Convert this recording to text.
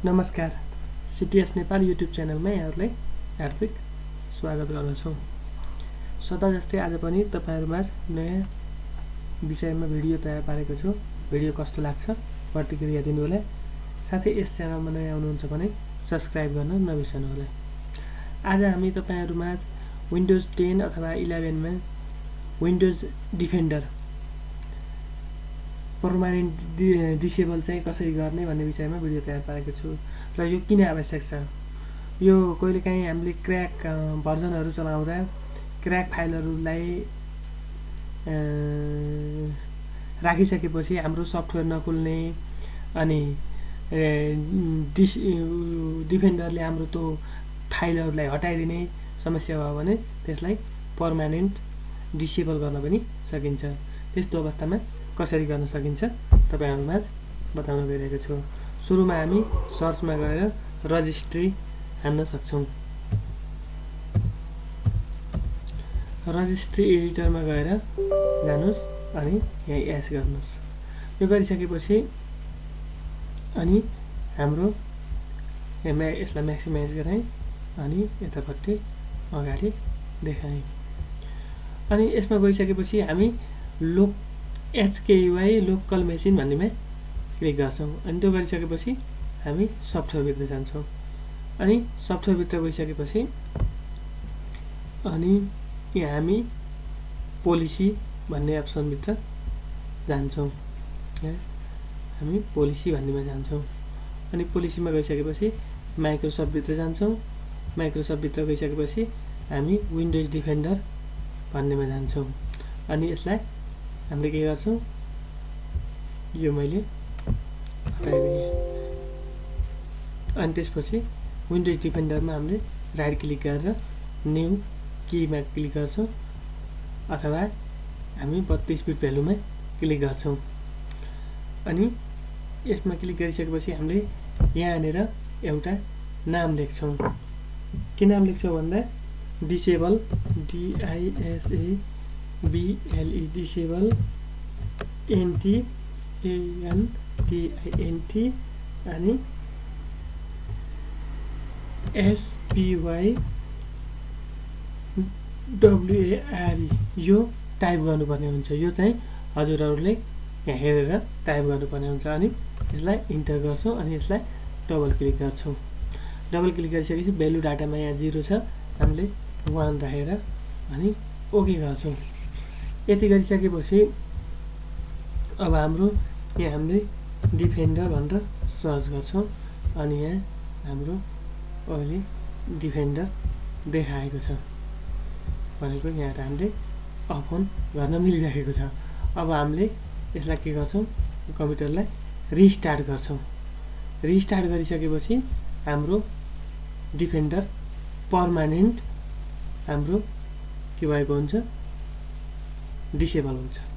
नमस्कार, सिटीएस नेपाल युट्युब च्यानलमा यहाँहरूलाई हार्दिक स्वागत गर्दछौँ। सदा जस्तै आज पनि तपाईहरुमाझ नयाँ विषयमा भिडियो तयार पारेको छु। भिडियो कस्तो लाग्छ प्रतिक्रिया दिनुहोला। साथै यस च्यानलमा नयाँ आउनुहुन्छ भने सब्स्क्राइब गर्न नबिर्सनुहोला। आज हामी तपाईहरुमाझ विन्डोज 10 अथवा 11 मा विन्डोज डिफेन्डर पर्मानेन्ट डिसेबल चाहिँ कसरी गर्ने भन्ने विषयमा भिडियो तयार पारेको छु। र यो किन आवश्यक छ? यो कहिलेकाहीँ हामीले क्र्याक भर्जनहरु चलाउँदा क्र्याक फाइलहरुलाई राखिसकेपछि हाम्रो सफ्टवेयर नखुल्ने अनि डिफेन्डरले हाम्रो त्यो फाइलहरुलाई हटाइदिने समस्या भयो भने त्यसलाई पर्मानेन्ट डिसेबल गर्न पनि सकिन्छ। त्यस्तो अवस्थामा कसरी गर्न सकिन्छ तपाईहरुमाझ बताउन गइरहेको छु। सुरुमा हामी सर्चमा गएर रजिस्ट्री हान्न सक्छौं। रजिस्ट्री एडिटरमा गएर जानुस् अनि यहाँ एस गर्नुस्। यो गरिसकेपछि अनि हाम्रो यसलाई म्याक्सिमाइज गराएँ अनि यतापट्टि अगाडि देखाएँ। अनि यसमा गइसकेपछि हामी HKUI लोकल मेसिन भन्नेमा क्लिक गर्छौं। अनि त्यो गरिसकेपछि हामी सफ्टवेयर भित्र जान्छौं। अनि सफ्टवेयर भित्र गइसकेपछि अनि यहाँ हामी पोलिसी भन्ने अप्सन भित्र जान्छौं। यहाँ हामी पोलिसी भन्नेमा जान्छौं। अनि पोलिसीमा गइसकेपछि माइक्रोसफ्ट भित्र जान्छौं। माइक्रोसफ्ट भित्र गइसकेपछि हामी विन्डोज डिफेन्डर भन्नेमा जान्छौं। अनि यसलाई हामीले के गर्छौं? यो मैले हटाइदिएँ। अनि त्यसपछि विन्डोज डिफेन्डरमा हामीले राइट क्लिक गरेर न्यू कीमा क्लिक गर्छौं अथवा हामी 32 बिट भ्यालुमा क्लिक गर्छौं। अनि यसमा क्लिक गरिसकेपछि हामीले यहाँ आनेर एउटा नाम लेख्छौं। के नाम लेख्छौं भन्दा डिसेबल DISABLE डिसेबल NTANTINT अनि SPYWARE यो टाइप गर्नुपर्ने हुन्छ। यो चाहिँ हजुरहरुले यहाँ हेरेर टाइप गर्नुपर्ने हुन्छ। अनि यसलाई इन्टर गर्छौं अनि यसलाई डबल क्लिक गर्छौं। डबल क्लिक गरिसकेपछि भ्यालु डाटामा यहाँ 0 छ, हामीले 1 राखेर अनि ओके गर्छौं। यति गरिसकेपछि अब हाम्रो यहाँ हामीले डिफेन्डर भनेर सर्च गर्छौं अनि यहाँ हाम्रो अहिले डिफेन्डर देखाएको छ। भनेको यहाँ हामीले ओपन गर्न मिलिरहेको छ। अब हामीले यसलाई के गर्छौं? कम्प्युटरलाई रिस्टार्ट गर्छौं। रिस्टार्ट गरिसकेपछि हाम्रो डिफेन्डर पर्मानेन्ट हाम्रो के भएको हुन्छ? डिसेबल हुन्छ।